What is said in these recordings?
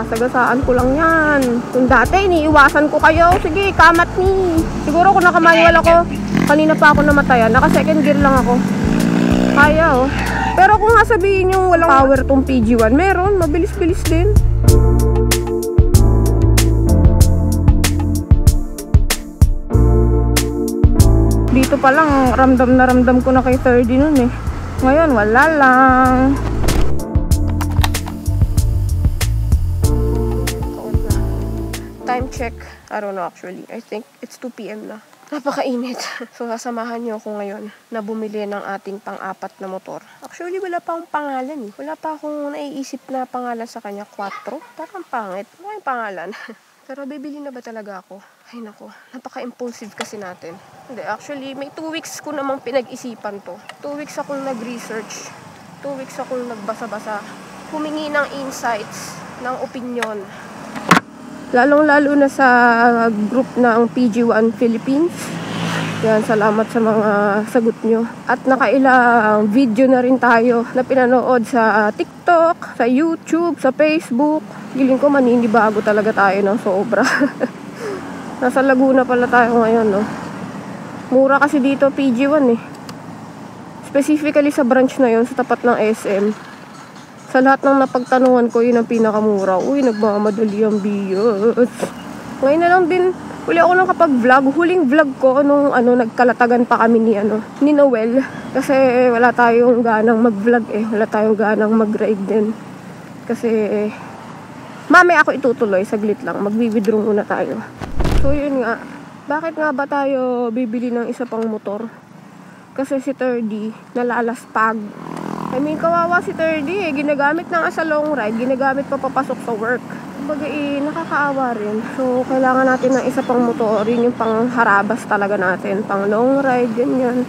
Sasagasaan ko lang yan. Kung dati, iniiwasan ko kayo. Sige, kamat ni. Siguro kung nakamanual ako, kanina pa ako namatayan. Naka second gear lang ako. Kaya oh. Pero kung nga sabihin yung walang power tong PG1, meron. Mabilis-bilis din. Dito pa lang, ramdam na ramdam ko na kay 30 nun eh. Ngayon, wala lang. Time check. I don't know actually. I think it's 2 PM na. Napakainit. So, sasamahan niyo ako ngayon na bumili ng ating pang-apat na motor. Actually, wala pa akong pangalan eh. Wala pa akong naiisip na pangalan sa kanya. 4? Parang pangit. Wala yung pangalan. Pero bibili na ba talaga ako? Ay nako, napaka-impulsive kasi natin. Hindi, actually, may 2 weeks ko namang pinag-isipan to. 2 weeks akong nag-research. 2 weeks akong nagbasa-basa. Humingi ng insights, ng opinion. Lalong-lalo na sa group ng PG1 Philippines. Yan, salamat sa mga sagot nyo. At nakailang video na rin tayo na pinanood sa TikTok, sa YouTube, sa Facebook. Giling ko maninibago talaga tayo ng sobra. Nasa Laguna pala tayo ngayon, no? Mura kasi dito PG1 eh. Specifically sa branch na yon sa tapat ng SM. Sa lahat ng napagtanungan ko, yun ang pinakamura. Uy, nagmamadali ang biyos. Ngayon na lang din, huli ako nang kapag-vlog. Huling vlog ko, nung nagkalatagan pa kami ni Noel. Kasi wala tayong ganang mag-vlog eh. Wala tayong ganang mag-ride din. Kasi, mamaya ako itutuloy, saglit lang. Mag-withdraw muna tayo. So, yun nga. Bakit nga ba tayo bibili ng isa pang motor? Kasi si 30, nalalaspag. I mean, kawawa si 30 eh. Ginagamit na nga sa long ride. Ginagamit pa papasok sa work. Kumbaga nakakaawa rin. So, kailangan natin ng isa pang motor. Yun yung pang harabas talaga natin. Pang long ride, ganyan.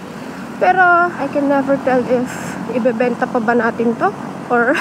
Pero, I can never tell if ibebenta pa ba natin to? Or,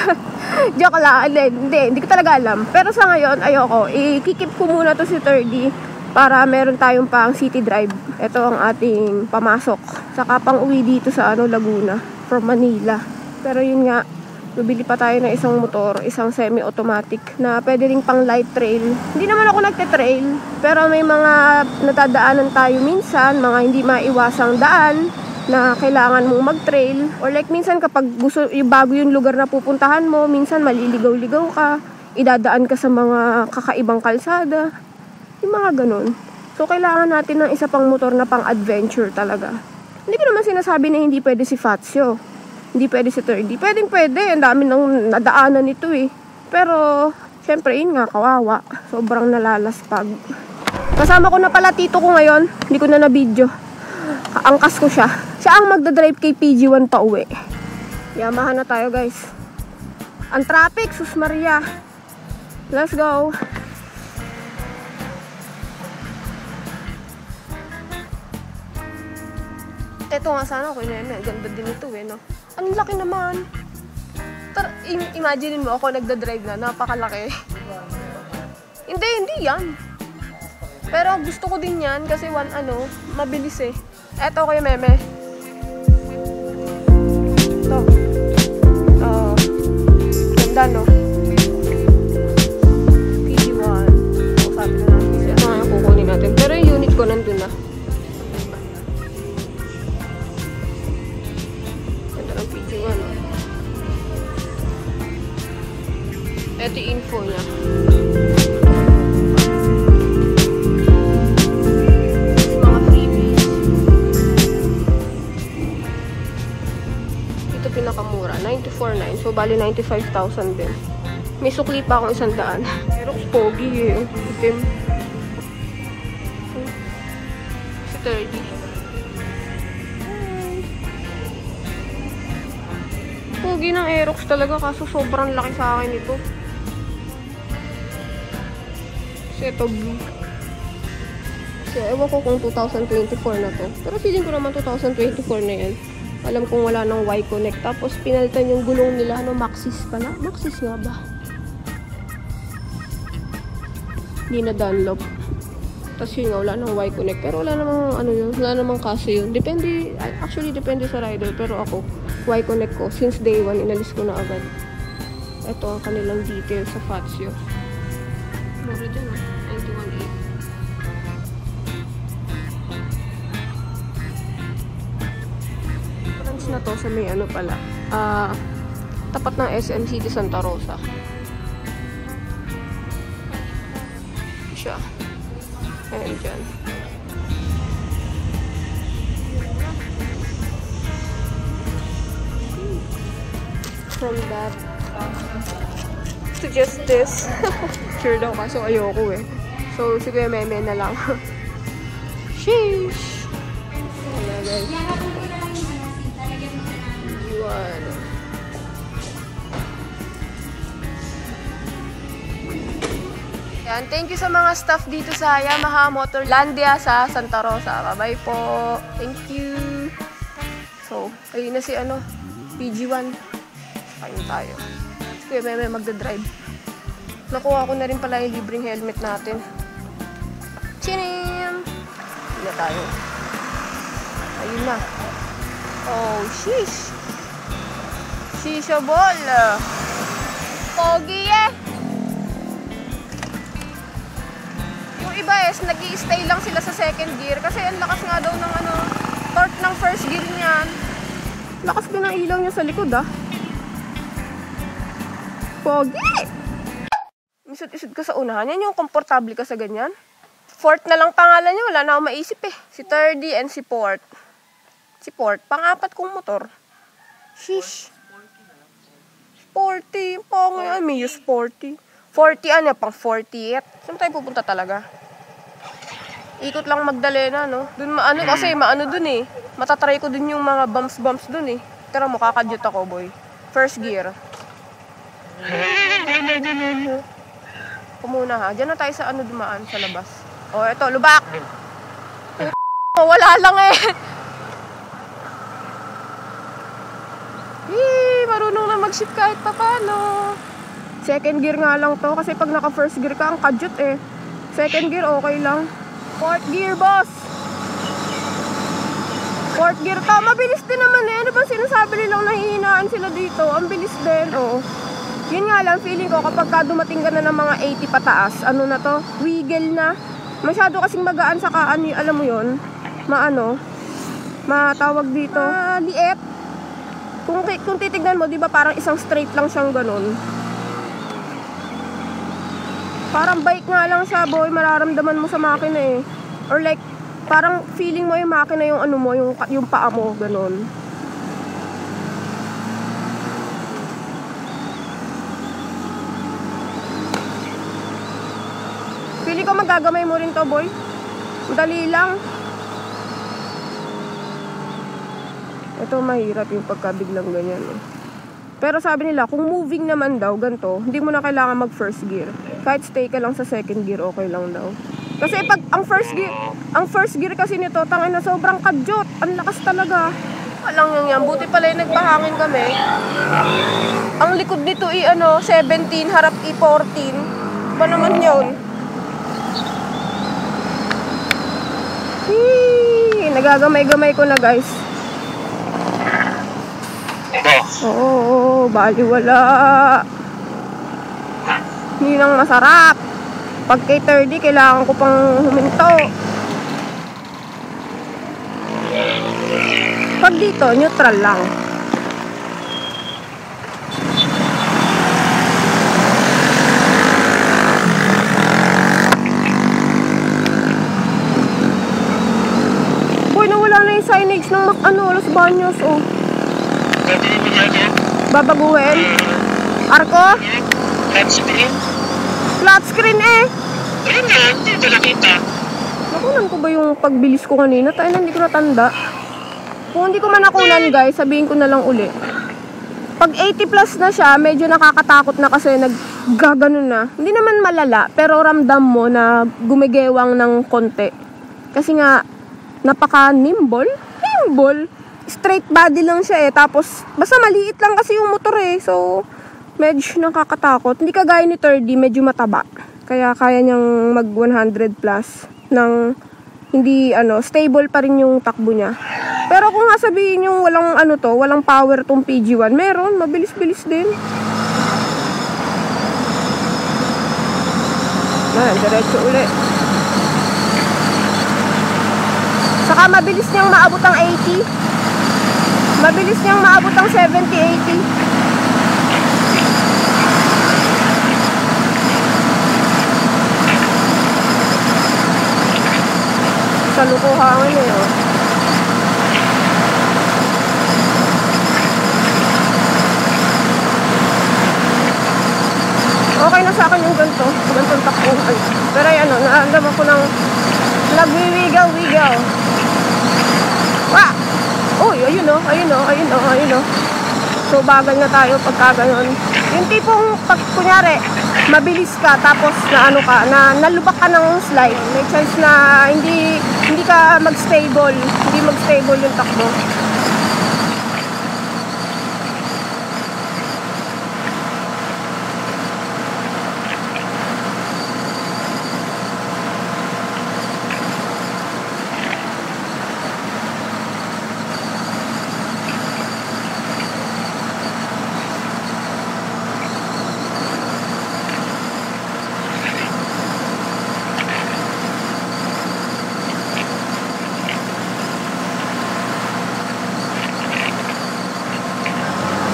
joke lang. Hindi ko talaga alam. Pero sa ngayon, ayoko. I-keep ko muna to si 30 para meron tayong pang city drive. Ito ang ating pamasok. Saka pang uwi dito sa Laguna. From Manila. Pero yun nga, bibili pa tayo ng isang motor, isang semi-automatic na pwede ring pang light trail. Hindi naman ako nagte-trail, pero may mga natadaanan tayo minsan, mga hindi maiwasang daan na kailangan mong mag-trail. Or like minsan kapag gusto, bago yung lugar na pupuntahan mo, minsan maliligaw-ligaw ka, idadaan ka sa mga kakaibang kalsada, yung mga ganun. So kailangan natin ng isa pang motor na pang adventure talaga. Hindi ko naman sinasabi na hindi pwede si Fazio. Hindi pwede si 30. Pwede. Ang dami nang nadaanan nito eh. Pero, syempre, yun nga, kawawa. Sobrang nalalaspag. Kasama ko na pala tito ko ngayon. Hindi ko na na-video. Angkas ko siya. Siya ang magdadrive kay PG1 pa uwi. Yamaha na tayo, guys. Ang traffic, sus Maria. Let's go. Ito nga sana ako, ganda din ito eh, no? Ang laki naman. Imagine mo ako nagdadrive na, napakalaki. Hindi yan. Pero gusto ko din yan kasi mabilis eh. Eto ko yung meme. Ito. Ganda no? PG1. So, sabi na natin siya. Ito nga yung kukunin natin. Pero yung unit ko nandun na. Ito yung info niya. Mga freebies. Ito pinakamura. 94,900. So, bali 95,000 din. May sukli pa akong 100. Pero pogi eh. Itim. Si 30. Pogi ng Aerox talaga kaso sobrang laki sa akin ito. Kasi ito blue. So, ewan ko kung 2024 na to. Pero feeling ko naman 2024 na yan. Alam kong wala ng Y-Connect. Tapos pinalitan yung gulong nila. Maxxis pala. Maxxis nga ba? Hindi na Dunlop. Tapos yun nga, wala ng Y-Connect. Pero wala namang yun. Wala namang kaso yun. Actually depende sa rider. Pero ako, Y-Connect ko. Since day 1, inalis ko na agad. Ito ang kanilang details sa Fazio. Mura dyan, 91.8. Branch na to sa may ano pala. Tapat ng SM City Santa Rosa. Siya. Ayan dyan. From that to just this. Sure daw kaso ayoko eh. So, sige, meme na lang. Sheesh! Ayan guys. Yun. Yan. Thank you sa mga staff dito sa Yamaha Motorlandia sa Santa Rosa. Bye-bye po. Thank you. So, ayun na si PG1. Kain tayo. Sige, may magdadrive. Nakuha ko na rin pala yung libreng helmet natin. Chinim! Ayun na tayo. Ayun na. Oh, sheesh! Shisha ball! Pogi eh! Yung iba nag-i-stay lang sila sa second gear kasi ang lakas nga daw ng torque ng first gear niyan. Lakas din ang ilaw niya sa likod Pogi! Isod-isod ka sa unahan. Yan yung komportable ka sa ganyan. Fort na lang pangalan niya. Wala na akong maisip eh. Si 30 and si Port. Si Port, pang-apat kong motor. Sheesh. Sporty. Pang yan. May sporty. 40 pang 48. Saan tayo pupunta talaga? Ikot lang Magdalena, no? Dun kasi maano dun eh. Matatry ko dun yung mga bumps dun eh. Tara mo, kakadyot ako, boy. First gear. Kumuna ha. Diyan na tayo sa dumaan sa labas. Oh, eto, lubak! Wala lang eh. Marunong na mag-shift kahit papano. Second gear nga lang to kasi pag naka first gear ka, ang kadyot eh. Second gear, okay lang. Fourth gear, boss! Fourth gear ka. Mabilis din naman eh. Ano ba sinasabi nilang nahihinaan sila dito? Ang bilis din. Oo. Yun nga lang, feeling ko kapag dumating ka na ng mga 80 pataas, na to? Wiggle na. Masyado kasing magaan sa alam mo yun? Matawag dito. Liit. Kung titignan mo, di ba parang isang straight lang siyang ganun. Parang bike nga lang siya, boy. Mararamdaman mo sa makina eh. Or like, parang feeling mo yung makina yung yung paa mo, ganun. Feeling ko magagamay mo rin to, boy. Dali lang. Ito mahirap yung pagkabiglang ganyan eh. Pero sabi nila, kung moving naman daw, ganito, hindi mo na kailangan mag first gear. Kahit stay ka lang sa second gear, okay lang daw. Kasi pag ang first gear kasi nito, tangin na sobrang kadyot. Ang lakas talaga. Walang yan. Buti pala yung nagpahangin kami. Ang likod nito 17, harap 14. Ba naman yun? Nagagamay-gamay ko na, guys. Oo, baliwala. Hindi nang masarap. Pag kay 30, kailangan ko pang huminto. Pag dito, neutral lang. Boy, nawala na yung signage ng Los Baños, oh. Babaguhin? Arko? Flat screen eh. Ayun nga, hindi ko nakita. Nakunan ko ba yung pagbilis ko kanina? Tayo na, hindi ko natanda. Kung hindi ko man nakunan, guys, sabihin ko na lang uli. Pag 80 plus na siya, medyo nakakatakot na kasi naggaganon na. Hindi naman malala, pero ramdam mo na gumigewang ng konti. Kasi nga, napaka-nimble. Straight body lang siya eh. Tapos, basta maliit lang kasi yung motor eh. So, medyo nakakatakot. Hindi kagaya ni 30, medyo mataba. Kaya kaya niyang mag 100 plus ng hindi stable pa rin yung takbo niya. Pero kung nga sabihin yung walang power tong PG1, meron, mabilis-bilis din. Ayan, diretso uli. Saka mabilis niyang maabot ang 80. Mabilis niyang maabot ang 70-80. Sa lukuhangan eh, oh. Okay na sa akin yung gantong takbuhan. Pero yan, naandam ako ng nagwiwigaw-wigaw. Wah! Uy, ayun o. So, bagal na tayo pagka ganon. Yung tipong, pag kunyari, mabilis ka, tapos nalubak ka ng slide, may chance na hindi ka mag-stable, hindi mag-stable yung takbo.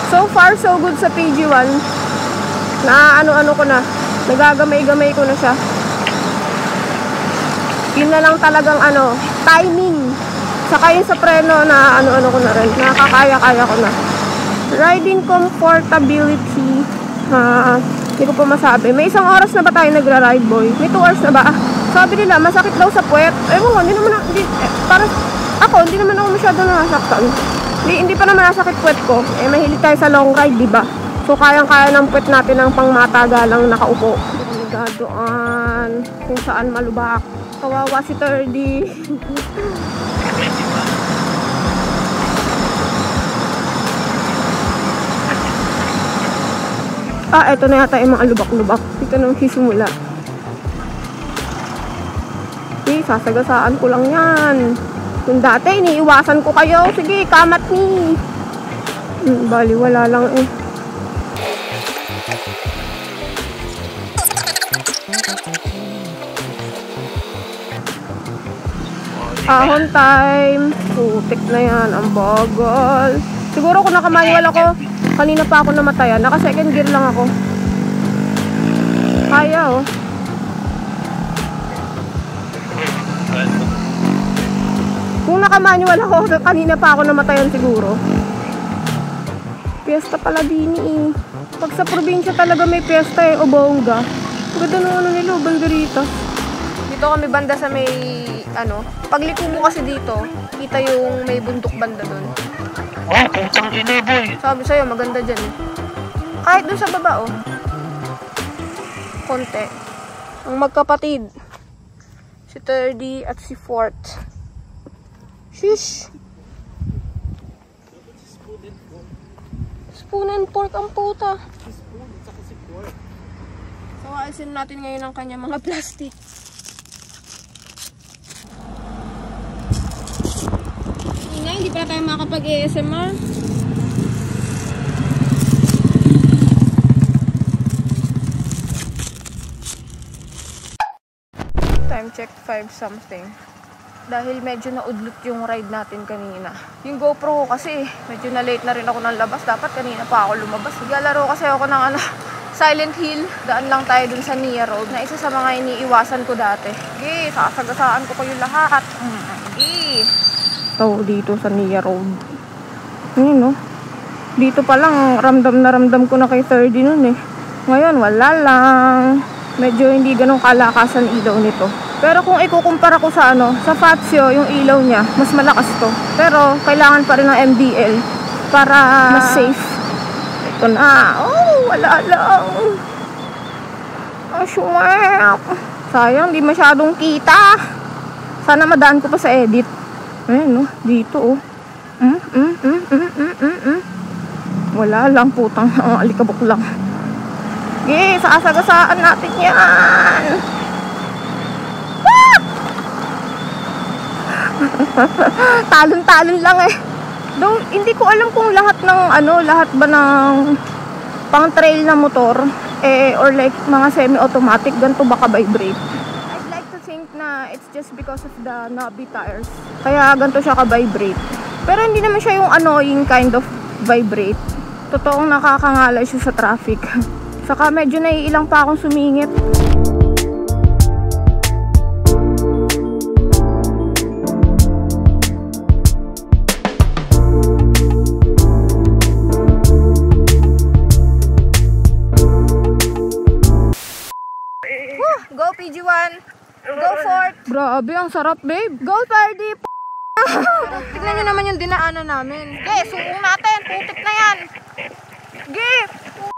So far, so good sa PG1. Na ano ko na. Nagagamay-gamay ko na siya. Yun na lang talagang timing. Saka yun sa preno na ano ko na rin. Nakakaya-kaya ko na. Riding comfortability. Hindi ko pa masabi. May 1 oras na ba tayo nagra-ride, boy? May 2 hours na ba? Sabi nila, masakit daw sa puwet. Ewan ko, parang ako, hindi naman ako masyado nasaktan. Hindi pa naman nasakit puwet ko. Mahilig tayo sa long ride, diba? So, kayang-kaya ng puwet natin ng pangmatagalang nakaupo. Nagadoan. Kung saan malubak. Kawawa si 30. Eto na yata yung mga lubak-lubak. Dito nang sisimula. Sasagasaan ko lang yan. Kung dati, iniiwasan ko kayo. Sige, kamat ni. Bali, wala lang eh. Ahon time. Putik na yan. Ang bagal. Siguro kung nakamanual ako, kanina pa ako namatayan. Naka second gear lang ako. Kaya oh. Kung nakamanual ako, kanina pa ako namatayan siguro. Piyesta pala din eh. Pag sa probinsya talaga may piyesta eh, o bongga. Ganda nung nila, banderitas. Dito kami banda sa may, pagliko mo kasi dito, kita yung may bundok banda doon. Oh, putang ina, boy. Sabi sa'yo, maganda dyan eh. Kahit doon sa baba, oh. Konti. Ang magkapatid. Si 30 at si 4th. Shish! Spoon and pork ang puta. So, alisin natin ngayon ang kanya mga plastic. Hindi pa tayo makapag-ASMR. Time check 5 something. Dahil medyo naudlot yung ride natin kanina. Yung GoPro ko kasi, medyo na late na rin ako ng labas. Dapat kanina pa ako lumabas. Naglalaro kasi ako ng Silent Hill. Daan lang tayo dun sa Nia Road na isa sa mga iniiwasan ko dati. Okay, sasagasaan ko kayo lahat. Okay. Ito dito sa Nia Road. Ayun no. Dito pa lang, ramdam ko na kay 30 nun eh. Ngayon, wala lang. Medyo hindi ganun kalakasan ilaw nito. Pero kung ikukumpara ko sa sa Fazio, yung ilaw niya, mas malakas to. Pero kailangan pa rin ng MDL para mas safe. Ito na. Oh, wala lang. Aswak. Sayang, di masyadong kita. Sana madaan ko pa sa edit. Ayun, no? Dito, oh. Wala lang, putang. Alikabok lang. Okay, sasagasaan natin yan. Talon-talon lang eh. Though, hindi ko alam kung lahat ng lahat ba ng pang trail na motor or like mga semi-automatic, ganito ba ka-vibrate? I'd like to think na it's just because of the knobby tires. Kaya ganito siya ka-vibrate. Pero hindi naman siya yung annoying kind of vibrate. Totoong nakakangalay siya sa traffic. Saka medyo naiilang pa akong sumingit. Go PG1! Go Fort! Grabe, ang sarap babe! Go Pardy! Tignan nyo naman yung dinaanan namin. Okay, suong natin! Putik na yan! Okay! Woo!